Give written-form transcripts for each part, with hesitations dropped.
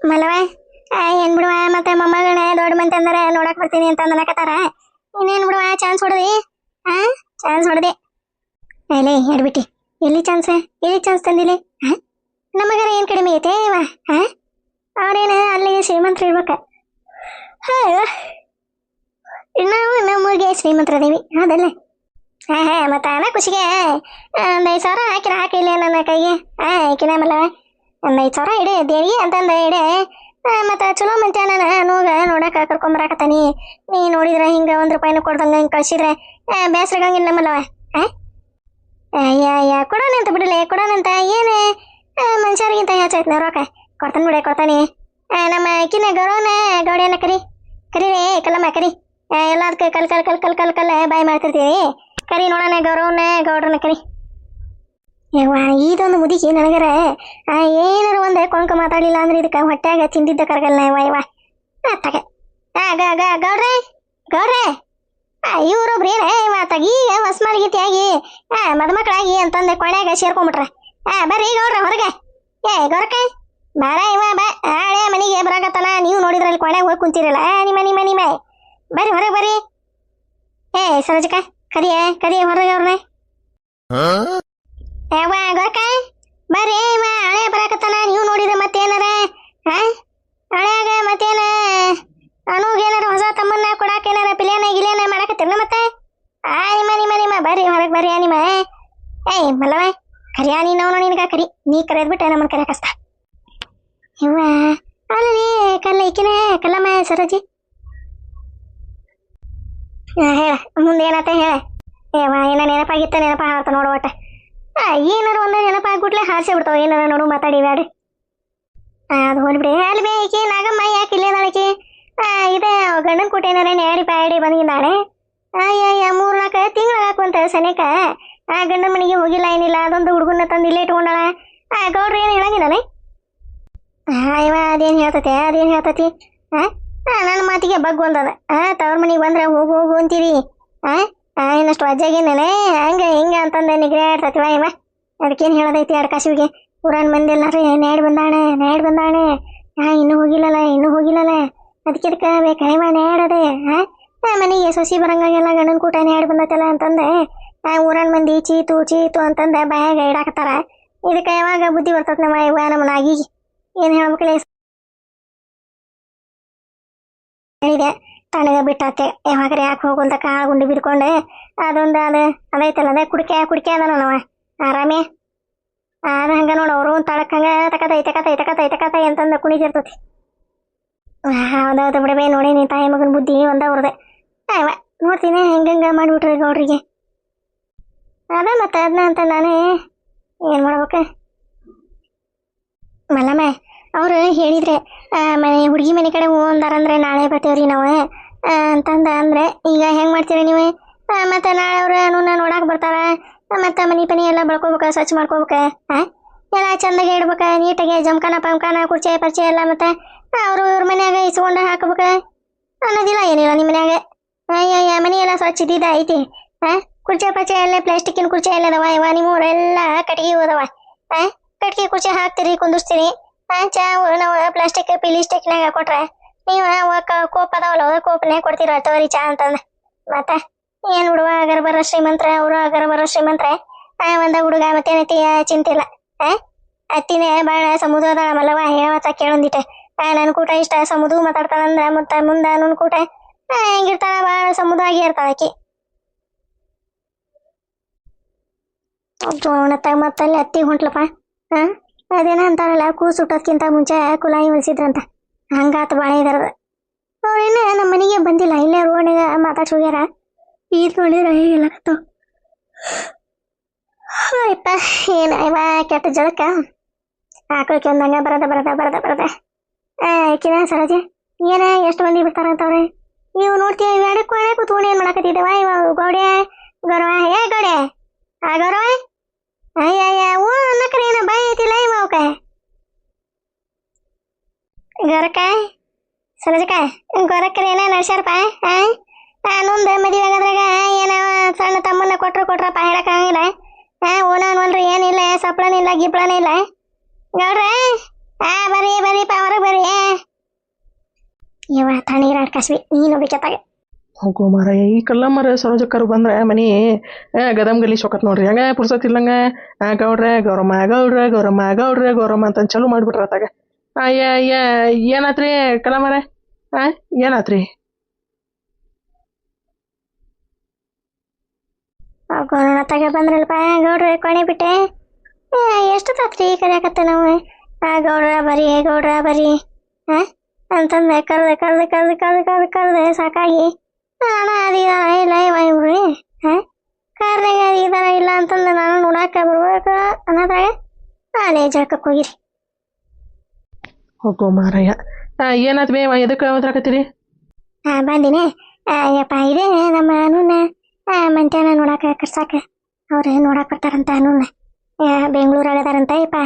ಮಲ್ಲವ ಏನ್ ಬಿಡುವ ಮತ್ತೆ ಮೊಮ್ಮಗಳನ್ನ ದೊಡ್ಡ ಮಂದಿ ಅಂದ್ರೆ ನೋಡಕ್ ಬರ್ತೀನಿ ಅಂತ ಅನ್ನಕತ್ತಾರ. ಇನ್ನೇನ್ ಬಿಡುವ ಚಾನ್ಸ್ ಹೊಡೆದಿ ಚಾನ್ಸ್ ಹೊಡೆದೆ. ಅಲ್ಲೇ ಹೇಳ್ಬಿಟ್ಟಿ ಎಲ್ಲಿ ಚಾನ್ಸ್ ತಂದಿಲಿ ನಮಗಾರ ಏನ್ ಕಡಿಮೆ ಐತೆ ಇವ ಅವ್ರೇನ ಅಲ್ಲಿ ಶ್ರೀಮಂತರು ಇರ್ಬೇಕ. ನಾವು ನಮಗೆ ಶ್ರೀಮಂತರದೇವಿ ಹೌದಲ್ಲ. ಮತ್ತ ಅನ ಖುಷಿಗೆ ಒಂದ್ 5,000 ಹಾಕಿಲ್ಲ ನನ್ನ ಕೈಗೆ ಆಕಿನ ಮಲ್ಲ ಒಂದ್ 5,000 ಇಡೆ ದೇವಿಗೆ ಅಂತಂದ ಇಡೆ. ಮತ್ತ ಚಲೋ ಮಂತ್ಯ ನಾನು ನೋಡಕ ಕರ್ಕೊಂಬರಾಕತ್ತಾನಿ. ನೀ ನೋಡಿದ್ರ ಹಿಂಗ 1 ರೂಪಾಯಿನ ಕೊಡ್ದಂಗ ಹಿಂಗ ಕಳ್ಸಿದ್ರೆ ಬೇಸರಗಂಗಿಲ್ಲ ಮಲ್ಲವ. ಅಯ್ಯ ಕೊಡೋಣಂತ ಬಿಡಲೆ ಕೊಡೋಣಂತ ಏನೇ ಮನುಷ್ಯರಿಗಿಂತ ಹೆಚ್ಚಾಯ್ತು ರೊಕ್ಕ ಕೊಡ್ತಾನೆ. ನಮ್ಮ ಅಕ್ಕಿನ ಗೌರವನ ಗೌಡಿಯನ್ನ ಕರೀರಿ ಕಲ್ಲಮ್ಮ ಕರಿ. ಎಲ್ಲದಕ್ಕೆ ಕಲ್ ಬಾಯ್ ಮಾಡ್ತಿರ್ತೀವಿ. ಕರಿ ನೋಡೋಣ ಗೌರವನ ಗೌಡ್ರನ್ನ ಕರಿ. ಯವ್ವ ಇದೊಂದು ಮುದುಕಿ ನನಗರ ಏನಾರು ಒಂದ್ ಕೊಂಕ ಮಾತಾಡ್ಲಿಲ್ಲ ಅಂದ್ರೆ ಇದಕ್ಕೆ ಹೊಟ್ಯಾಗ ತಿಂದಿದ್ದ ಕರಗಲ್ಲ ಯವ್ವ ಅತ್ತಾಗ ಗೌಡ್ರೆ ಇವ್ರೊಬ್ರು ಏನ ಇವಾತಾಗ ಈಗ ಹೊಸ್ಮಾಲಿಗಿತಿಯಾಗಿ ಮದುಮಕ್ಕಳಾಗಿ ಅಂತಂದೆ ಕೊನೆಯಾಗ ಸೇರ್ಕೊಂಡ್ಬಿಟ್ರ. ಬರ್ರಿ ಗೌಡ್ರ ಹೊರಗೆ ಗೌರಕ್ಕ ಬಾರ ಇವ ಬಾ ಹಳೆ ಮನೆಗೆ ಬರಾಕತ್ತಾನ. ನೀವು ನೋಡಿದ್ರಲ್ಲಿ ಕೊನೆಯಾಗ ಹೋಗಿ ಕುಂತಿರಲ್ಲ ನಿಮ್ಮ ಬರ್ರಿ ಹೊರಗೆ ಬರ್ರಿ. ಸರೋಜಕ್ಕ ಕರಿ ಹೊರಗೆ ಅವ್ರನ್ನ. ಯವ್ವ ಗೌರಕ್ಕ ಬರ್ರಿ ಇವ ಹಳೆ ಬರಾಕತ್ತಾನ. ನೀವು ನೋಡಿದ್ರೆ ಮತ್ತೇನಾರ ಹಳೆಯಾಗ ಮತ್ತೇನ ಅನುಗೇನಾರ ಹೊಸ ತಮ್ಮನ್ನ ಕೊಡಾಕ ಏನಾರ ಗಿಲೇನ ಮಾಡಕತ್ತಿರಲ್ಲ ಮತ್ತೆ ನಿಮ್ಮ ಬರ್ರಿ ಹೊರಗೆ ಬರ್ರಿ ನಿಮ್ಮ. ಮಲ್ಲವ ಕರಿಯಾ ನೀನು ನಿನಗ ಕರಿ ನೀ ಕರೆದ್ಬಿಟ್ಟೆ ನಮ್ಮನ್ನ ಕರೆ ಕಷ್ಟ. ಇವ್ವ ಅಲ್ಲಿ ಈಕಿನ ಕಲ್ಲಮ್ಮ ಸರೋಜಿ ಹೇಳ ಮುಂದೆ ಏನತ್ತ ಹೇಳ. ಏನ ನೆನಪಾಗಿತ್ತ ನೆನಪ ಹಾರ್ತ ನೋಡು ಒಟ್ಟ ಏನಾರು ಒಂದ ನೆನಪಾಗ್ಬಿಟ್ಲೆ ಹಾರಿಸಿ ಬಿಡ್ತಾವ. ಏನಾರ ನೋಡು ಮಾತಾಡಿ ಬ್ಯಾಡ್ರಿ ಅದು ಹೋಗ್ಬಿಡಿ. ಅಲ್ಲಿ ಬೇ ಈಕಿ ನಾಗಮ್ಮ ಯಾಕೆ ಇಲ್ಲೇದಾಳಕಿ ಇದೆ ಗಂಡನ ಕೂಟ ಏನಾರ ನ್ಯಾಡಿ ಪ್ಯಾಡಿ ಬಂದಿದ್ದಾಳೆ. 3-4 ತಿಂಗಳು ಹಾಕುವಂತ ಸನೇಕ ಗಂಡನ ಮನೆಗೆ ಹೋಗಿಲ್ಲ ಏನಿಲ್ಲ. ಅದೊಂದು ಹುಡುಗನ ತಂದು ಇಲ್ಲೇ ಇಟ್ಕೊಂಡಾಳ. ಗೌಡ್ರು ಏನು ಹೇಳಂಗಿಲ್ಲನೆ ಇವ ಅದೇನು ಹೇಳ್ತತಿ ನನ್ನ ಮಾತಿಗೆ ಬಗ್ಗೊಂದದ. ತವ್ರ ಮನೆಗೆ ಬಂದ್ರೆ ಹೋಗು ಅಂತೀರಿ ಇನ್ನಷ್ಟು ಅಜ್ಜಾಗೇನೇ ಹಂಗೆ ಹಿಂಗೆ ಅಂತಂದು ನಿಗ್ರಹ ಇರ್ತತಿವ ಇವ. ಅದಕ್ಕೇನು ಹೇಳೋದೈತಿ ಅಡ್ಕಾಶಿವಿಗೆ ಊರನ್ ಮಂದಿ ಎಲ್ಲಾರು ನ್ಯಾಡ್ ಬಂದಾಳೆ ಇನ್ನೂ ಹೋಗಿಲ್ಲಲ್ಲ ಅದಕ್ಕೆ ಬೇಕಾ ಇವ ನ್ಯಾಡದೆ ಮನೆಗೆ ಸೊಸಿ ಬರಂಗಾಗೆಲ್ಲ ಗಂಡನ ಕೂಟ ನ್ಯಾಡ್ ಬಂದೈತಲ್ಲ ಅಂತಂದೆ ಊರನ್ ಮಂದಿ ಚೀತು ಅಂತಂದ ಬಾಯಾಗ ಇಡಾಕತ್ತಾರ. ಇದಕ್ಕೆ ಯಾವಾಗ ಬುದ್ಧಿ ಬರ್ತದ ನಮ್ಮ ಇವ ನಮ್ಮನ ಆಗಿ ಏನು ಹೇಳ್ಬೇಕಲ್ಲ ಹೇಳಿದೆ ತಣ್ಣಗ ಬಿಟ್ಟಾತೆ. ಯಾವಾಗ್ರೆ ಯಾಕೆ ಹೋಗುಂತ ಕಾಳು ಗುಂಡಿ ಬಿದ್ಕೊಂಡು ಅದೈತಲ್ಲ ಅದೇ ಕುಡಿಕೆ ಅದ ನಾವ ಆರಾಮೇ ಅದು ಹಂಗ ನೋಡು ಅವರು ತಳಕ್ ಹಂಗ ತಕತೈ ಅಂತಂದ ಕುಣಿತಿರ್ತತಿ. ಹೌದೌದು ಬಿಡಬೇ ನೋಡಿ ನೀ ತಾಯಿ ಮಗನ ಬುದ್ಧಿ ಒಂದ ಅವ್ರದೆ ನೋಡ್ತೀನಿ ಹೆಂಗಂಗ ಮಾಡ್ಬಿಟ್ರಿ ಗೌಡ್ರಿಗೆ. ಅದ ಮತ್ತೆ ಅದನ್ನ ಅಂತ ನಾನೇ ಏನ್ ಮಾಡ್ಬೇಕ. ಮಲ್ಲಮ್ಮ ಅವ್ರು ಹೇಳಿದ್ರೆ ಹುಡುಗಿ ಮನೆ ಕಡೆ ಹೂ ಅಂದಾರಂದ್ರೆ ನಾಳೆ ಬರ್ತೇವ್ರಿ ನಾವು ಅಂತಂದ ಅಂದ್ರೆ ಈಗ ಹೆಂಗ್ ಮಾಡ್ತೀರಿ ನೀವು. ಮತ್ತೆ ನಾಳೆ ಅವ್ರು ನೋಡಾಕ್ ಬರ್ತಾರ. ಮತ್ತೆ ಮನಿ ಎಲ್ಲ ಬಳ್ಕೋಬೇಕ ಸ್ವಚ್ಛ ಮಾಡ್ಕೋಬೇಕ ಎಲ್ಲ ಚಂದಾಗೆ ಇಡ್ಬೇಕ ನೀಟಾಗೆ ಜಮಖಾನ ಪಂಖಾನ ಕುರ್ಚಿ ಪರ್ಚಿ ಎಲ್ಲ ಮತ್ತೆ ಅವ್ರು ಇವ್ರ ಮನ್ಯಾಗ ಇಸ್ಕೊಂಡ ಹಾಕ್ಬೇಕ ಅನ್ನೋದಿಲ್ಲ ಏನಿಲ್ಲ ನಿಮ್ಮ ಮನ್ಯಾಗ. ಮನಿ ಎಲ್ಲ ಸ್ವಚ್ಛ ಇದ್ದಿದ್ದ ಐತಿ ಕುರ್ಚಿ ಪರ್ಚಿ ಎಲ್ಲ ಪ್ಲಾಸ್ಟಿಕ್ಕಿನ ಕುರ್ಚಿ ಎಲ್ಲ ಅದಾವ ಇವ ನಿಮ್ಮೂರೆಲ್ಲ ಕಟ್ಗಿ ಹೋದವ ಕಟ್ಗಿ ಕುರ್ಚಿ ಹಾಕ್ತಿರಿ ಕುಂದಿಸ್ತೀರಿ. ಚಾ ನಾವು ಪ್ಲಾಸ್ಟಿಕ್ ಪಿಲಿಸ್ಟಿಕ್ನಾಗ ಕೊಟ್ರೆ ನೀವು ಕೋಪ್ ಅದಾವಲ್ಲ ಕೋಪ್ನಾಗ ಕೊಡ್ತೀರ ತೋರಿ ಚಾ ಅಂತಂದ. ಮತ್ತೆ ಏನ್ ಬಿಡುವ ಅಗರ ಬರೋ ಶ್ರೀಮಂತ್ರ ಅವರು ಅಗರ ಬರೋ ಶ್ರೀಮಂತ್ರ ಒಂದ ಹುಡುಗ ಮತ್ತೇನೈತಿ ಚಿಂತಿಲ್ಲ. ಅತ್ತಿನೇ ಬಾಳ ಸಮುದ್ರದಳ ಮಲ್ಲವ ಹೇಳತ್ತ ಕೇಳೊಂದಿಟ್ಟೆ ನನ್ ಕೂಟ ಇಷ್ಟ ಸಮುದ್ರ ಮಾತಾಡ್ತಾಳಂದ್ರ ಮತ್ತ ಮುಂದ ನನ್ ಕೂಟ ಹೆಂಗಿರ್ತಾಳ ಬಾಳ ಸಮುದ್ರ ಆಗಿ ಇರ್ತಾಳ ಆಕಿ. ಮತ್ತಲ್ಲಿ ಅತ್ತಿ ಹೊಂಟ್ಲಪ್ಪ ಅದೇನ ಅಂತಾರಲ್ಲ ಕೂಸು ಹುಟ್ಟೋದ್ಕಿಂತ ಮುಂಚೆ ಕುಲಾಯಿ ಹೊಲಿಸಿದ್ರಂತ ಹಂಗಾತ ಬಾಳೆ ಇದಾರದ. ಅವ್ರೇನ ನಮ್ಮ ಮನೆಗೆ ಬಂದಿಲ್ಲ ಇಲ್ಲೇ ರೋಡ್ನಾಗ ಮಾತಾಡ್ಸಿ ಹೋಗ್ಯಾರ. ಈದ್ ನೋಡಿದ್ರ ಹೇಳಕತ್ತಾವ ಯಪ್ಪ ಏನ ಇವ ಕೆಟ್ಟ ಜಳಕ ಹಾಕೋಕೆ ಒಂದಂಗ ಬರದ ಆಕಿನ ಸರೋಜೆ ಏನ ಎಷ್ಟು ಮಂದಿ ಬಿಡ್ತಾರಂತವ್ರೆ. ನೀವು ನೋಡ್ತೀವಿ ಎಡಕ್ಕೆ ಒಳಗೆ ಕೂತ್ಕೊಂಡು ಏನ್ ಮಾಡಕತ್ತಿದ್ದವ ಇವ ಗೌಡ್ಯ ಗೌರವ ಗೌಡ್ಯ ಗೌರವ ಓ ಅನ್ನಕ್ರೆ ಏನ ಬಾಯ್ ಐತಿಲ್ಲ ಇವ ಅವಕ ಗೌರಕ್ಕ ಸರೋಜಕ್ಕ ಗೌರಕ್ಕರ ಏನ ನಡ್ಸ್ಯಾರಪ್ಪ ನೊಂದು ಮದುವೆ ಆಗೋದ್ರಾಗ ಏನ ಸಣ್ಣ ತಮ್ಮನ್ನ ಕೊಟ್ರಪ್ಪ ಹೇಳಕ್ಕಾಗಿಲ್ಲ. ಓನಲ್ರಿ ಏನಿಲ್ಲ ಸಪ್ಳನಿಲ್ಲ ಗಿಪ್ಳನಿಲ್ಲ ಗೌಡ್ರ ಬರ್ರಿಪ್ಪ ಹೊರಗೆ ಬರ್ರಿ ತಣ್ಣೀರು ಆಡ್ಕಸ್ವಿ ನೀನು ಬೇಕತ್ತಾಗ ಹೋಗೋ ಮಾರ ಈ ಕಲ್ಲಮ್ಮರ ಸರೋಜಕ್ಕರು ಬಂದ್ರೆ ಮನಿ ಗದಮ್ ಗಲಿ ಸೊಕತ್ ನೋಡ್ರಿ ಹಂಗ ಪುರ್ಸತ್ ಇಲ್ಲಂಗ ಗೌಡ್ರೆ ಗೌರಮ್ಮ ಗೌಡ್ರೆ ಗೌರಮ್ಮ ಗೌಡ್ರೆ ಗೌರಮ್ಮ ಅಂತ ಚಲೋ ಮಾಡ್ಬಿಟ್ರ ಅತ್ತಾಗ ಏನಾತ್ರಿ ಕಲ್ಲಮ್ಮರ ಏನಾತ್ರಿ ಗೋಣತ್ತಾಗ ಬಂದ್ರಲ್ಪ ಗೌಡ್ರ ಕೊನೆ ಬಿಟ್ಟೆ ಎಷ್ಟು ತಾತ್ರಿ ಕರೆಯಕತ್ತ ನಾವು ಗೌಡ್ರ ಬರೀ ಅಂತಂದೆ ಕರ್ದೆ ಸಾಕಾಗಿ ನಾನು ಇಲ್ಲ ಇವ್ರಿ ಕಾರ್ನಾಗ ಇದಾರ ಇಲ್ಲ ಅಂತಂದು ನಾನು ನೋಡಾಕ ಬರ್ಬೇಕು ಅನ್ನೋದ್ರಾಗ ನಾನೇ ಜಳಕಕ್ಕೆ ಹೋಗಿರಿ ಹೋಗೋ ಮಾರಯ್ಯ ಏನಾತ್ ಬೇ ಎದಕ್ಕೆ ಓದ್ರಾಕತ್ತೀರಿ ಬಂದಿನಿ ಯಪ್ಪ ಇದೆ ನಮ್ಮ ಅನುನ ಮಂತ್ಯಾನ ನೋಡಾಕ ಕರ್ಸಾಕ ಅವ್ರು ನೋಡಾಕ್ ಬರ್ತಾರಂತ ಅನುನ ಬೆಂಗಳೂರಾಗ ಅದಾರಂತ ಯಪ್ಪ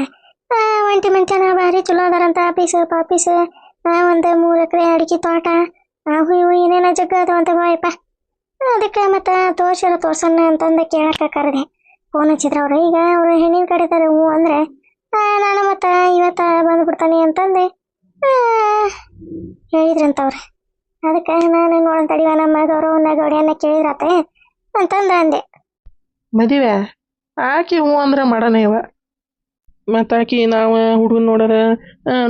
ಒಂಟಿ ಮಂತ್ಯಾನ ಭಾರಿ ಚಲೋ ಅದಾರಂತ ಪಾಪೀಸ್ ಒಂದು 3 ಎಕರೆ ಅಡಿಕೆ ತೋಟ ಇವು ಏನೇನೋ ಜಗ್ಗ ಅದಾವ ಅಂತ ಯಪ್ಪ ಅದಕ್ಕೆ ಮತ್ತೆ ತೋರ್ಸಣ್ಣ ಅಂತಂದು ಕೇಳಕ್ಕೆ ಕರೆದೆ ಫೋನ್ ಹಚ್ಚಿದ್ರು ಅವ್ರು ಈಗ ಅವ್ರು ಹೆಣ್ಣಿನ ಕಡೆ ಹ್ಞೂ ಅಂದ್ರೆ ನಾನು ಮತ್ತೆ ಇವತ್ತು ಬಂದ್ಬಿಡ್ತಾನೆ ಅಂತಂದು ಹೇಳಿದ್ರಂತವ್ರು ಅದಕ್ಕೆ ನಾನು ನೋಡೋಣ ತಡಿವ ನಮ್ಮ ಗೌರವನ್ನ ಗೌಡಿಯನ್ನ ಕೇಳಿದ್ರತೆ ಅಂತಂದು ಅಂದೆ ಮದುವೆ ಆಕಿ ಹ್ಞೂ ಅಂದ್ರೆ ಮಾಡೋಣ ಇವ ಮತ್ತು ಆಕಿ ನಾವು ಹುಡುಗನ ನೋಡೋರ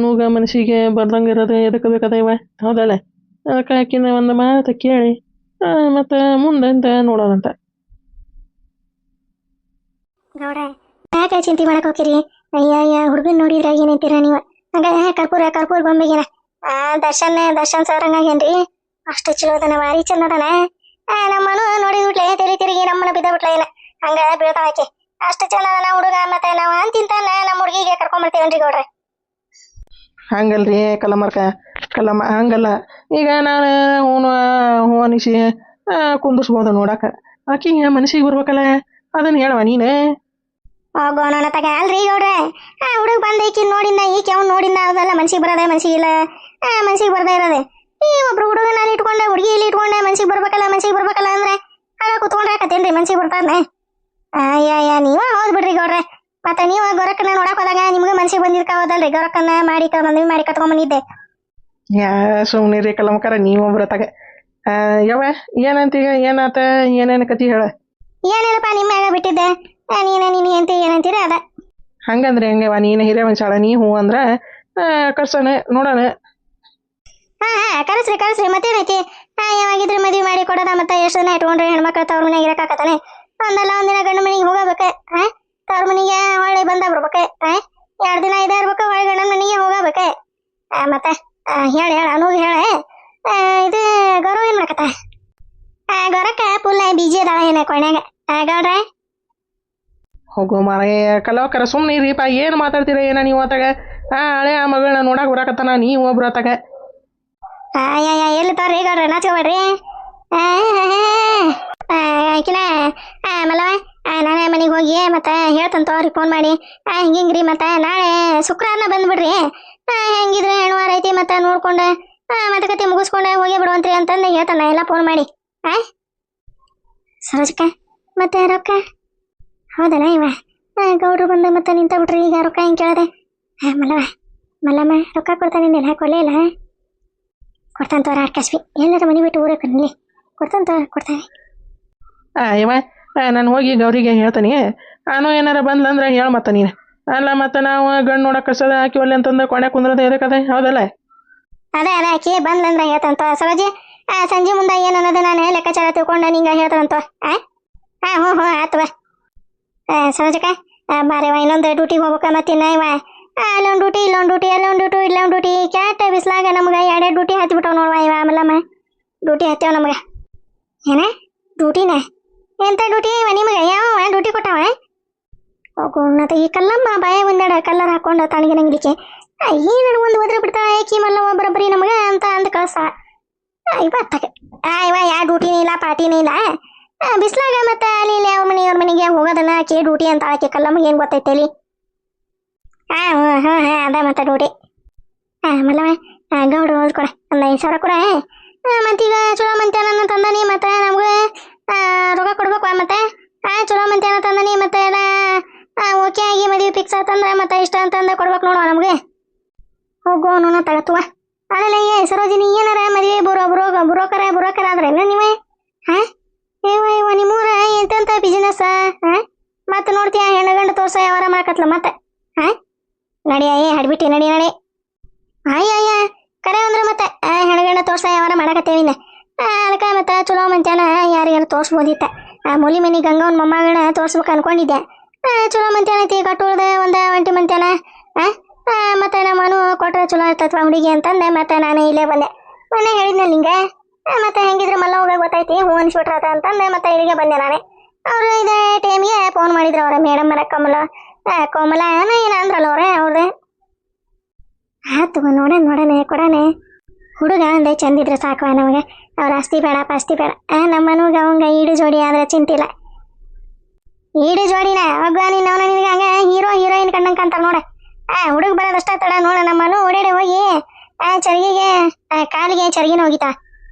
ನೂಗ ಮನಸ್ಸಿಗೆ ಬರ್ದಂಗೆ ಇರೋದು ಎದಕ್ಕೆ ಬೇಕದ ಇವ ಹೌದಲ್ಲ ಅದಕ್ಕೆ ಆಕಿನ ಒಂದು ಮಾತು ಕೇಳಿ ಮತ್ತು ಮುಂದೆ ಅಂತ ನೋಡೋಣಂತ ಗೌಡ ಯಾಕೆ ಚಿಂತೆ ಮಾಡಕ್ಕೆ ಹೋಗಿರಿ ಅಯ್ಯ ಹುಡುಗನ ನೋಡಿದ್ರೆ ಏನಂತೀರ ನೀವು ಹಂಗ ಕರ್ಪೂರ ಬೊಂಬೆಗೆನ ದರ್ಶನ್ ಸರ್ ಹಂಗಾಗೇನ್ರಿ ಅಷ್ಟು ಚಲೋ ಅದನ ಭಾರಿ ಚೆನ್ನದನ ನಮ್ಮನು ನೋಡಿದ್ಬಿಟ್ಲೆ ತಿರುಗಿ ನಮ್ಮನ್ನ ಬಿದ್ದಬಿಟ್ಲ ಏನ ಹಂಗ ಬೀಳ್ತಾವ ಆಕೆ ಅಷ್ಟು ಚೆನ್ನದನ ಹುಡುಗ ಮತ್ತೆ ನಾವು ಅಂತಿಂತಾನ ನಮ್ಮ ಹುಡುಗಿಗೆ ಕರ್ಕೊಂಡ್ಬರ್ತೀವನ್ರಿ ಗೌಡ್ರೆ ಹಂಗಲ್ರಿ ಕಲ್ಲಮ್ಮ ಹಂಗಲ್ಲ ಈಗ ನಾನು ಹ್ಞೂ ಅನಿಸಿ ಕುಂದಿಸ್ಬೋದು ನೋಡಕ ಆಕಿಗೆ ಮನಸ್ಸಿಗೆ ಬರ್ಬೇಕಲ್ಲ ಅದನ್ನ ಹೇಳವ ನೀನು ಹೋಗೋಣ ತಗ ಅಲ್ರಿ ಗೌಡ್ರೆ ಹುಡುಗ ಬಂದ ಈಕಿನ ನೋಡಿನ ಈಕೆ ಅವ್ನು ನೋಡಿನ ಅದೆಲ್ಲ ಮನ್ಸಿಗೆ ಬರೋದೆ ಮನ್ಸಿಗಿಲ್ಲ ಮನ್ಸಿಗೆ ಬರ್ದೇ ಇರೋದೆ ಈ ಒಬ್ರು ಹುಡುಗನ ಅಲ್ಲಿ ಇಟ್ಕೊಂಡೆ ಹುಡುಗಿ ಇಲ್ಲಿ ಇಟ್ಕೊಂಡೆ ಮನ್ಸಿಗೆ ಬರ್ಬೇಕಲ್ಲ ಅಂದ್ರೆ ಆಗ ಕುತ್ಕೊಂಡ್ರೆ ಹಾಕತ್ತೇನ್ರಿ ಮನ್ಸಿಗೆ ಬರ್ತಾನೆ ಅಯ್ಯ ನೀವ ಹೌದ್ ಬಿಡ್ರಿ ಗೌಡ್ರೆ ಮತ್ತೆ ನೀವು ಗೊರಕ್ಕನ್ನ ನೋಡಕ್ ಹೋದಾಗ ನಿಮ್ಗೆ ಮನ್ಸಿಗೆ ಬಂದಿರ್ಕಾವದಲ್ರಿ ಗೊರಕ್ಕನ್ನ ಮಾಡಿ ಕತ್ಕೊಂಡ್ಬಂದಿದ್ದೆ ಸುಮ್ನಿರಿ ಕಲಮಕರ ನೀವೊಬ್ರ ತಗ ಯಾವ ಏನಂತೀಗ ಏನಾತ ಏನೇನು ಕತಿ ಹೇಳ ಏನೇನಪ್ಪ ನಿಮ್ಮ್ಯಾಗ ಬಿಟ್ಟಿದ್ದೆ ನೀನು ಎಂತ ಏನಂತೀರ ಅದ ಹಂಗಂದ್ರೆ ಹೆಂಗವ ನೀನು ಹಿರೇ ಮನುಷ್ಯಾಳ ನೀ ಹ್ಞೂ ಅಂದ್ರ ಕರ್ಸೋಣ ನೋಡೋಣ ಕಳಿಸ್ರಿ ಮತ್ತೇನೈತಿ ಯಾವಾಗಿದ್ರೆ ಮದ್ವೆ ಮಾಡಿ ಕೊಡೋದ ಮತ್ತೆ ಎಷ್ಟು ದಿನ ಇಟ್ಕೊಂಡ್ರೆ ಹೆಣ್ಮಕ್ಳು ತವ್ರ ಮನೆಗೆ ಇರಕಾಕತ್ತಾನೆ ಒಂದಿನ ಗಂಡು ಮನೆಗೆ ಹೋಗಬೇಕೆ ತವ್ರ ಮನೆಗೆ ಹೊಳ್ಳಿ ಬಂದ ಬರ್ಬೇಕೆ 2 ದಿನ ಇದೇ ಇರ್ಬೇಕು ಹೊಳ್ಳಿ ಗಂಡನ ಮನೆಗೆ ಹೋಗಬೇಕೆ ಮತ್ತೆ ಹೇಳ ಅನುಗ್ ಹೇಳ ಇದು ಗೌರವ ಏನ್ ಮಾಡಕತ್ತ ಗೌರಕ್ಕ ಫುಲ್ ಬಿಜಿ ಅದಾಳ ಏನ ಕೊನೆಗ ಗೌಡ್ರೆ ಹೋಗೋ ಮಾರೇ ಕಲವಕರ ಸುಮ್ಮನೆ ಇರಿಪ್ಪ ಏನು ಮಾತಾಡ್ತೀರ ಏನ ನೀವು ಆತಾಗ ಹಳೆ ಆ ಮಗಳನ್ನ ನೋಡಕ್ ಬರಾಕತ್ತಾನ ನೀವು ಒಬ್ರು ಆತಾಗ ಎಲ್ಲಿ ತೋರಿ ಗೌಡ್ರೆ ನಾಚ್ಕೊಬೇಡ್ರಿ ಆಕಿನ ಮಲ್ಲವ ನಾನೇ ಮನೆಗೆ ಹೋಗಿ ಮತ್ತೆ ಹೇಳ್ತಂತ ಅವ್ರಿಗೆ ಫೋನ್ ಮಾಡಿ ಹಿಂಗಿಂಗ್ರಿ ಮತ್ತೆ ನಾಳೆ ಶುಕ್ರವಾರನ ಬಂದ್ಬಿಡ್ರಿ ಹೆಂಗಿದ್ರೆ ಹೆಣ್ವಾರ ಐತಿ ಮತ್ತೆ ನೋಡ್ಕೊಂಡು ಮತ್ತೆ ಕತೆ ಮುಗಿಸ್ಕೊಂಡೆ ಹೋಗಿ ಬಿಡುವಂತ್ರಿ ಅಂತಂದು ಹೇಳ್ತಾನ ಎಲ್ಲ ಫೋನ್ ಮಾಡಿ ಸರೋಜಕ್ಕ ಮತ್ತೆ ರೊಕ್ಕ ಹೌದಲ್ಲ ಇವ ಗೌಡ್ರು ಬಂದು ಮತ್ತೆ ನಿಂತ ಬಿಟ್ರಿ ಈಗ ರೊಕ್ಕ ಹಿಂಗೆ ಕೇಳದೆ ಮಲ್ಲಮ್ಮ ರೊಕ್ಕ ಕೊಡ್ತಾನಿಲ್ಲ ಕೊಡಲೇ ಇಲ್ಲ ಕೊಡ್ತಾನೆ ಆರ್ಕಸ್ವಿ ಎಲ್ಲರ ಮನೆ ಬಿಟ್ಟು ಊರೇ ಕಣ್ಣಲ್ಲಿ ಕೊಡ್ತಾನೆ ಇವ ನಾನು ಹೋಗಿ ಗೌರಿಗೆ ಹೇಳ್ತಾನೆ ನಾನು ಏನಾರ ಬಂದ್ಲಂದ್ರೆ ಹೇಳ ಮತ್ತ ನೀನು ಅಲ್ಲ ಮತ್ತೆ ನಾವು ಗಂಡು ನೋಡಕ್ಕೆ ಕಳ್ಸೋದ ಹಾಕಿ ಒಲ್ಲೆ ಅಂತಂದು ಕೊನೆ ಕುಂದ್ರದ ಎದಕ್ಕದೆ ಹೌದಲ್ಲ ಅದೇ ಆಕಿ ಬಂದ್ಲಂದ್ರೆ ಹೇಳ್ತಂತ ಸರೋಜಿ ಸಂಜೆ ಮುಂದೆ ಏನು ಅನ್ನೋದು ನಾನು ಲೆಕ್ಕಾಚಾರ ತಿಳ್ಕೊಂಡು ನಿಂಗೆ ಹೇಳ್ತಾನಂತ ಹ್ಞೂ ಆಯ್ತು ಸರೋಜಕ್ಕ ಬಾರೇವ ಇನ್ನೊಂದು ಡ್ಯೂಟಿಗೆ ಹೋಗ್ಬೇಕ ಮತ್ತಿನ್ನ ಇವ ಅಲ್ಲೊಂದು ಡ್ಯೂಟಿ ಇಲ್ಲೊಂದು ಡ್ಯೂಟಿ ಕ್ಯಾಟ್ ಬಿಸ್ಲಾಗ ನಮ್ಗೆ 2 ಡ್ಯೂಟಿ ಹಚ್ಬಿಟ್ಟವ್ ನೋಡುವ ಇವ ಆಮೇಲಮ್ಮ ಡ್ಯೂಟಿ ಹತ್ತೇವ ನಮ್ಗೆ ಏನ ಡ್ಯೂಟಿನ ಎಂತ ಡ್ಯೂಟಿ ಇವ ನಿಮಗೆ ಯಾವ ಡ್ಯೂಟಿ ಕೊಟ್ಟವ ಹೋಗೋಣತ ಈ ಕಲ್ಲಮ್ಮ ಬಾಯ ಒಂದೆರಡು ಕಲ್ಲರ್ ಹಾಕೊಂಡು ತಣ್ಣಗಿನಂಗಿಲಿಕ್ಕೆ ಏನಾರು ಒಂದು ಒದ್ರ ಬಿಡ್ತಾಳೆ ಏಕಿ ಮಲ್ಲವ ಬರಬರಿ ನಮಗೆ ಅಂತ ಅಂದು ಕಳ್ಸ ಇವತ್ತಾಗೆ ಇವ ಯಾವ ಡ್ಯೂಟಿನೇ ಇಲ್ಲ ಪಾರ್ಟಿನೇ ಇಲ್ಲ ಬಿಸ್ಲಾಗ ಮತ್ತೆ ಅಲ್ಲಿ ಇಲ್ಲಿ ಅವ್ರ ಮನೆಗೆ ಹೋಗೋದನ್ನ ಆಕೆ ಡ್ಯೂಟಿ ಅಂತ ಆಕೆ ಕಲ್ಲಮ್ಮಗೆ ಏನು ಗೊತ್ತೈತೆ ಅಲ್ಲಿ ಅದ ಮತ್ತೆ ಡ್ಯೂಟಿ ಮಲ್ಲವ ಗೌಡ್ರು ಓದ್ಕೊಡ ಒಂದು 5,000 ಕೊಡ ಮತ್ತೀಗ ಚಲೋ ಮಂತ್ಯಾನ ತಂದನಿ ಮತ್ತೆ ನಮ್ಗೆ ರೊಕ್ಕ ಕೊಡ್ಬೇಕು ಮತ್ತೆ ಚಲೋ ಮಂತ್ಯಾನ ತಂದನಿ ಮತ್ತೆ ಎಲ್ಲ ಓಕೆ ಆಗಿ ಮದುವೆ ಫಿಕ್ಸ್ ಆತಂದ್ರೆ ಮತ್ತೆ ಇಷ್ಟ ಅಂತಂದ ಕೊಡ್ಬೇಕು ನೋಡುವ ನಮಗೆ ಹೋಗೋ ನೋನ ತಗತ್ತುವ ಅಲ್ಲ ಸರೋಜಿನಿ ಏನಾರ ಮದುವೆ ಬುರೋಕರ ಆದ್ರೆ ನೀವೇ ಹಾ ಇವ ನಿಮ್ಮೂರ ಎಂತೆಂತ ಬಿಸಿನೆಸ್ ಹಾ ಮತ್ತೆ ನೋಡ್ತೀಯ ಹೆಣ್ಣು ಗಂಡು ತೋರ್ಸ ಯಾವಾರ ಮಾಡಕತ್ಲ ಮತ್ತೆ ಹಾ ನಡಿ ಹಡ್ಬಿಟ್ಟಿ ನಡಿ ಅಯ್ಯ ಕರೆ ಅಂದ್ರೆ ಮತ್ತೆ ಹೆಣ್ಣು ಗಂಡು ತೋರ್ಸ ಯಾವಾರ ಮಾಡಕತ್ತೇವಿನ ಅದಕ್ಕೆ ಮತ್ತೆ ಚಲೋ ಮಂತ್ಯಾನ ಯಾರಿಗಾರ ತೋರ್ಸ್ಬೋದಿತ್ತ ಮೂಲಿ ಮನಿ ಗಂಗವನ್ ಮೊಮ್ಮಗಳನ್ನ ತೋರ್ಸ್ಬೇಕು ಅನ್ಕೊಂಡಿದ್ದೆ ಚಲೋ ಮಂತ್ಯಾನ ಐತಿ ಕಟ್ಟುಳ್ದ ಒಂದ ಒಂಟಿ ಮಂತ್ಯಾನ ಮತ್ತೆ ನಮ್ಮನು ಕೊಟ್ರೆ ಚಲೋ ಇರ್ತತ್ವ ಹುಡುಗಿ ಅಂತಂದೆ ಮತ್ತೆ ನಾನು ಇಲ್ಲೇ ಬಂದೆ ಮೊನ್ನೆ ಹೇಳಿದ್ನಲ್ಲ ನಿಂಗೆ ಮತ್ತೆ ಹೆಂಗಿದ್ರೆ ಮಲ್ಲ ಹೋಗ ಗೊತ್ತೈತಿ ಹೂ ಅನ್ಸ್ಬಿಟ್ರತ ಅಂತಂದೆ ಮತ್ತೆ ಇಲ್ಲಿಗೆ ಬಂದೆ ನಾನೇ ಅವರು ಇದೇ ಟೈಮಿಗೆ ಫೋನ್ ಮಾಡಿದ್ರು ಅವ್ರೆ ಮೇಡಮ್ ಮರ ಕೋಮಲ ಏನ ಅಂದ್ರಲ್ಲ ಅವ್ರೆ ಅವ್ರದೇ ಆತು ನೋಡೋಣ ಕೊಡೋಣ ಹುಡುಗ ಅಂದೆ ಚಂದಿದ್ರೆ ಸಾಕುವ ನಮಗೆ ಅವ್ರ ಆಸ್ತಿ ಬೇಡ ಪಾಸ್ತಿ ಬೇಡ ನಮ್ಮನೂಗ ಅವಂಗ ಈಡು ಜೋಡಿ ಆದ್ರೆ ಚಿಂತಿಲ್ಲ ಈಡು ಜೋಡಿನ ಒಬ್ಬ ನಿನ್ನ ನಿನಗೆ ಹಂಗ ಹೀರೋಯಿನ್ ಕಂಡಂಗೆ ಅಂತಾರೆ ನೋಡ ಹುಡುಗ ಬರೋದಷ್ಟ ತಡ ನೋಡ ನಮ್ಮನು ಓಡಾಡಿ ಹೋಗಿ ಚರ್ಗಿಗೆ ಕಾಲಿಗೆ ಚರ್ಗಿನ ಹೋಗಿತಾ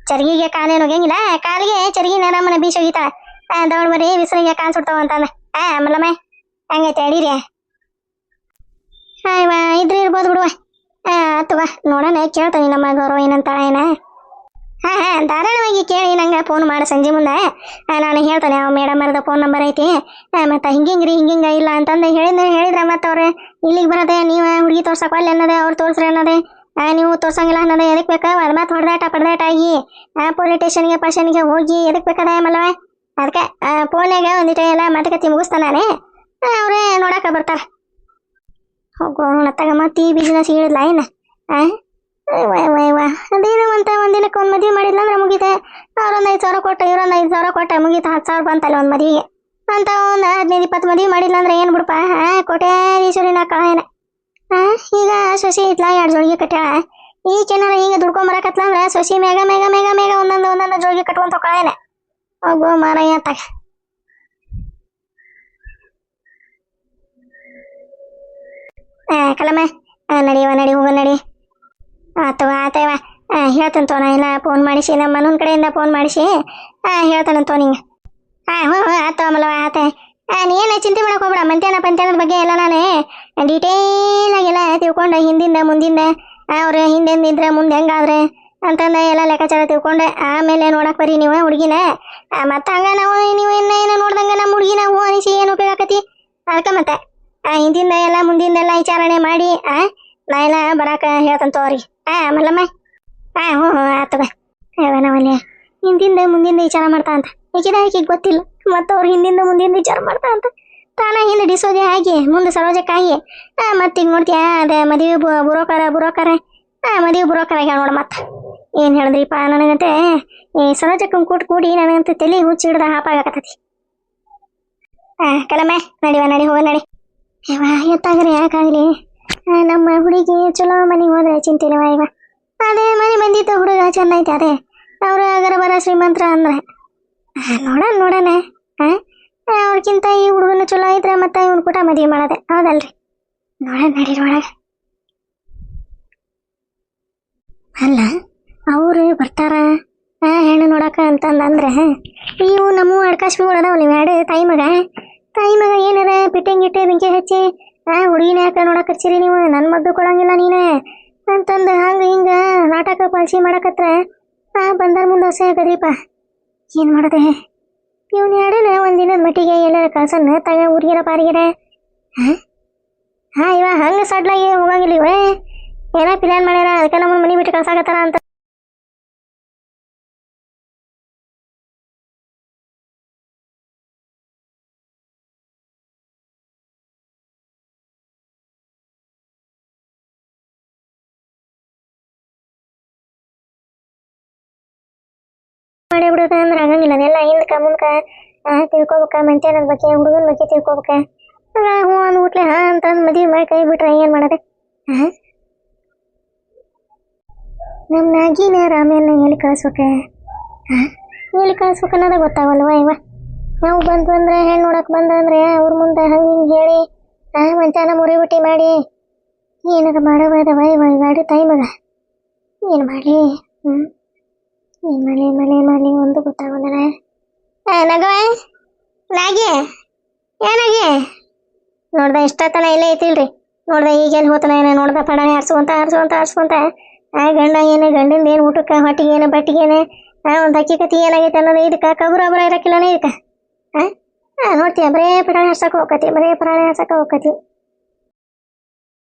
ಚರ್ಗಿಗೆ ಕಾಲೇನು ಹೋಗಂಗಿಲ್ಲ ಕಾಲಿಗೆ ಚರ್ಗಿನ ನಮ್ಮನ ಬೀಸಿ ಹೋಗಿತಾ ದೌಡ್ ಬರೀ ಬಿಸಿಲಿಗೆ ಕಾಲ್ ಸುಡ್ತಾವ ಅಂತಂದ ಮಲ್ಲಮ್ಮ ಹಂಗೈತೆ ಅಡೀರಿ ಇದ್ರಿ ಇರ್ಬೋದು ಬಿಡುವ ಅಥವಾ ನೋಡೋಣ ಕೇಳ್ತಾನೆ ನಮ್ಮ ಗೌರವ ಏನಂತಾಳ ಏನ ಧಾರಾಳವಾಗಿ ಕೇಳಿ ನಂಗೆ ಫೋನ್ ಮಾಡಿ ಸಂಜೆ ಮುಂದೆ ನಾನು ಹೇಳ್ತಾನೆ ಮೇಡಮ್ ಅವ್ರದ್ದು ಫೋನ್ ನಂಬರ್ ಐತಿ ಮತ್ತೆ ಹಿಂಗಿಂಗ್ರಿ ಹಿಂಗಿಂಗ ಇಲ್ಲ ಅಂತಂದು ಹೇಳಿದ್ರೆ ಮತ್ತೆ ಅವ್ರೆ ಇಲ್ಲಿಗೆ ಬರೋದೆ ನೀವು ಹುಡುಗಿ ತೋರ್ಸಕ್ಕೆ ಅಲ್ಲಿ ಅನ್ನೋದೆ ಅವ್ರು ತೋರಿಸ್ರಿ ಅನ್ನೋದೆ ನೀವು ತೋರ್ಸಂಗಿಲ್ಲ ಅನ್ನೋದೇ ಎದಕ್ಕೆ ಬೇಕಾ ಅದು ಮತ್ತೆ ಹೊಡೆದಾಟ ಆಗಿ ಪೊಲೀಸ್ ಸ್ಟೇಷನ್ಗೆ ಹೋಗಿ ಎದಕ್ಕೆ ಬೇಕಾದ ಮಲ್ಲವ ಅದಕ್ಕೆ ಫೋನ್ಯಾಗ ಒಂದಿಟ ಎಲ್ಲ ಮಾತುಕತೆ ಮುಗಿಸ್ತಾನೆ ಅವರೇ ನೋಡಕ್ಕೆ ಬರ್ತಾರೆ ಹೋಗೋಣ ತಗ ಮತ್ತೆ ಈ ಬಿಸ್ನೆಸ್ ಹೇಳಿದ್ಲ ಏನ ಅದೇನು ಅಂತ ಒಂದಿನಕ್ಕೆ ಒಂದು ಮದುವೆ ಮಾಡಿದ್ಲ ಅಂದ್ರೆ ಮುಗಿತೆ ಅವ್ರೊಂದು 5,000 ಕೊಟ್ಟು ಇವ್ರೊಂದು 5,000 ಕೊಟ್ಟೆ ಮುಗೀತು 10,000 ಬಂತಲ್ಲ ಒಂದು ಮದುವೆಗೆ ಅಂತ ಒಂದು 15-20 ಮದುವೆ ಮಾಡಿದ್ಲ ಅಂದ್ರೆ ಏನು ಬಿಡಪ್ಪ ಕೋಟ್ಯಾಧೀಶ್ವರಿನ ಕಳೇನ ಈಗ ಸೊಸಿ ಇತ್ಲ 2 ಜೋಳಿಗೆ ಕಟ್ಟಾಳ ಈಗೇನಾರ ಹಿಂಗೆ ದುಡ್ಕೊಂಬರಕತ್ಲ ಅಂದ್ರೆ ಸೊಸಿ ಮೇಗ ಒಂದೊಂದು ಜೋಳಿಗೆ ಕಟ್ಕೊಂತ ಕಳೇನ ಹೋಗೋ ಮಾರಯ್ಯ ತಗ ಕಲಮ್ಮ ನಡಿ ಹೋಗ ನಡಿ ಆತವ ಹೇಳ್ತಾನೆ ತೋ ನಾ ಇಲ್ಲ ಫೋನ್ ಮಾಡಿಸಿ ನಮ್ಮ ಮನೂನ್ ಕಡೆಯಿಂದ ಫೋನ್ ಮಾಡಿಸಿ ಹೇಳ್ತಾನಂತೋ ನಿಂಗೆ ಹ್ಞೂ ಆತವ ಮಲ್ಲವ ಆತ ನೀನು ಚಿಂತೆ ಮಾಡಕ್ಕೆ ಹೋಗ್ಬೇಡ ಪಂತ್ಯಾನದ ಬಗ್ಗೆ ಎಲ್ಲ ನಾನು ಡೀಟೇಲ್ ಆಗೆಲ್ಲ ತಿಳ್ಕೊಂಡು ಹಿಂದಿಂದ ಮುಂದಿಂದ ಅವ್ರು ಹಿಂದೆಂದಿದ್ರೆ ಮುಂದೆ ಹೆಂಗಾದ್ರೆ ಅಂತಂದ ಎಲ್ಲ ಲೆಕ್ಕಾಚಾರ ತಿಳ್ಕೊಂಡೆ ಆಮೇಲೆ ನೋಡಕ್ ಬರೀ ನೀವು ಹುಡುಗಿನ ಮತ್ತೆ ಹಂಗ ನೀವು ಏನೋ ನೋಡ್ದಂಗ ನಮ್ಮ ಹುಡುಗಿನ ಹೂ ಅನಿಸಿ ಏನು ಉಪಯೋಗ ಆಕತಿ ಅದಕ್ಕೆ ಮತ್ತೆ ಹಿಂದಿಂದ ಎಲ್ಲ ಮುಂದಿಂದೆಲ್ಲ ವಿಚಾರಣೆ ಮಾಡಿ ನಾ ಎಲ್ಲ ಬರಾಕ ಹೇಳ್ತಂತ ಅವ್ರಿಗೆ ಮಲ್ಲಮ್ಮ ಹ್ಞೂ ಆತವ ನಾವಲ್ಲಿ ಹಿಂದಿಂದ ಮುಂದಿಂದ ವಿಚಾರ ಮಾಡ್ತಾ ಅಂತ ಈಗಿಗೆ ಗೊತ್ತಿಲ್ಲ ಮತ್ತು ಅವ್ರು ಹಿಂದಿಂದ ಮುಂದಿಂದ ವಿಚಾರ ಮಾಡ್ತಾ ಅಂತ ತಾನ ಹಿಂದೆ ಡಿಸೋದೆ ಆಗಿ ಮುಂದೆ ಸರೋಜಕ್ಕಾಗಿ ಮತ್ತೆ ಈಗ ನೋಡ್ತೀಯ ಅದೇ ಮದುವೆ ಬುರೋಕರ ಮದುವೆ ಬುರೋಕರ ಹೇಳ ನೋಡ ಮತ್ತೆ ಏನು ಹೇಳಿದ್ರಿಪ್ಪ ನನಗಂತೆ ಈ ಸರೋಜಕ್ಕಂಗೆ ಕೂಡಿ ನನಗಂತೆ ತಲೆ ಹುಚ್ಚಿ ಹಿಡ್ದ ಹಾಪಾಗಕತ್ತತಿ ಕಲಮೆ ನಡಿ ಹೋಗ ನಡಿ ಎತ್ತಾಗ್ರಿ ಯಾಕಾಗಲಿ ನಮ್ಮ ಹುಡುಗಿ ಚಲೋ ಮನೆಗೆ ಹೋದ್ರೆ ಚಿಂತಿಲ್ಲವ ಇವ ಅದೇ ಮನೆ ಬಂದಿತ್ತು ಹುಡುಗ ಚೆನ್ನೈತೆ ಅದೇ ಅವರು ಆಗರ ಬರ ಶ್ರೀಮಂತರ ಅಂದ್ರೆ ನೋಡೋಣ ಅವ್ರಕ್ಕಿಂತ ಈ ಹುಡುಗನ ಚಲೋ ಇದ್ರೆ ಮತ್ತೆ ಇವನ್ ಕೂಟ ಮದುವೆ ಮಾಡೋದೆ ಹೌದಲ್ರಿ ನೋಡೋಣ ಅಲ್ಲ ಅವರು ಬರ್ತಾರ ಹೆಣ್ಣು ನೋಡಕ ಅಂತಂದ್ರೆ ಇವು ನಮ್ಮ ಅಡ್ಕಾಶ್ಮಿಗಳು ಅದಾವಲ್ಲ ಎರಡು ತಾಯಿ ಮಗ ಏನಾರ ಪಿಟ್ಟೆ ಬೆಂಕಿ ಹಚ್ಚಿ ಹುಡುಗಿನ ಯಾಕೆ ನೋಡಕ್ ಹಚ್ಚಿರಿ ನೀವು ನನ್ನ ಮದ್ದು ಕೊಡಂಗಿಲ್ಲ ನೀನೆ ಅಂತಂದು ಹಂಗೆ ಹಿಂಗೆ ನಾಟಕ ಪಾಲ್ಸಿ ಮಾಡಕತ್ರ ಬಂದಾರ ಮುಂದೆ ಹಸೆ ಆಗದೀಪ ಏನು ಮಾಡದೆ ಇವ್ನು ಎರಡನ ಒಂದಿನದ ಮಟ್ಟಿಗೆ ಎಲ್ಲರ ಕಳ್ಸನ್ನ ತಗ ಊರಿಗೆರ ಪಾರಿಗೆರ ಇವ ಹಂಗೆ ಸಡ್ಲಾಗಿ ಹೋಗಂಗಿಲ್ಲ ಇವೇ ಏನೋ ಪ್ಲಾನ್ ಮಾಡ್ಯಾರ ಅದಕ್ಕೆ ನಮ್ಮನ್ನ ಮನೆ ಬಿಟ್ಟು ಕಳ್ಸಾಕತ್ತಾರ ಅಂತ ಮಾಡೇ ಬಿಡುತ್ತೆ ಅಂದ್ರೆ ಆಗಂಗಿಲ್ಲ ಅದೆಲ್ಲ ಹಿಂದಕ್ಕೆ ಮುಂದಕ್ಕೆ ತಿಳ್ಕೊಬೇಕ ಮಂತ್ಯಾನದ ಬಗ್ಗೆ ಹುಡುಗನ ಬಗ್ಗೆ ತಿಳ್ಕೊಬೇಕ ಹ್ಞೂ ಅಂದ್ ಊಟ್ಲೆ ಅಂತಂದು ಮದುವೆ ಮಾಡಿ ಕೈ ಬಿಟ್ರೆ ಏನು ಮಾಡೋದೆ ನಮ್ಮ ನಾಗಿನ ರಾಮೇನ ಎಲ್ಲಿ ಕಳಿಸ್ಬೇಕ ಅನ್ನೋದೇ ಗೊತ್ತಾಗಲ್ವ ಇವ ನಾವು ಬಂದ್ರೆ ಹೆಣ್ಣು ನೋಡಕ್ಕೆ ಬಂದ್ರೆ ಅವ್ರ ಮುಂದೆ ಹಂಗೆ ಹಿಂಗೆ ಹೇಳಿ ಮಂತ್ಯಾನ ಮುರಿಬಿಟ್ಟಿ ಮಾಡಿ ಏನಾರ ಮಾಡೋದವ ಇವ ಗಾಡಿ ತಾಯಿ ಮಗ ಏನು ಮಾಡಲಿ ಮಳೆ ಒಂದು ಗೊತ್ತಾಗೋದಲ್ಲ ನಗವ ನಾಗಿ ಏನಾಗಿ ನೋಡ್ದ ಇಷ್ಟತನ ಇಲ್ಲೇ ಐತಿಲ್ರಿ ನೋಡ್ದ ಈಗೆಲ್ಲಿ ಹೋತನ ಏನ ನೋಡ್ದ ಪಡನೆ ಆರ್ಸ್ಕೊಂತ ಆ ಗಂಡ ಏನು ಗಂಡಿಂದ ಏನು ಊಟಕ್ಕೆ ಹೊಟ್ಟಿಗೆ ಏನು ಬಟ್ಟಿಗೆ ಏನು ಒಂದು ಅಕ್ಕಿ ಕತಿ ಏನಾಗೈತೆ ಅನ್ನೋದು ಇದಕ್ಕೆ ಕಬುರ ಇರಕ್ಕಿಲ್ಲನೇ ಇದಕ್ಕೆ ನೋಡ್ತೀಯ ಬರೇ ಪರಾಣಿ ಹರ್ಸಕ್ಕೆ ಹೋಗತಿ ಬರೇ ಪರಾಣಿ ಹರ್ಸಕ್ಕೆ ಹೋಗತಿ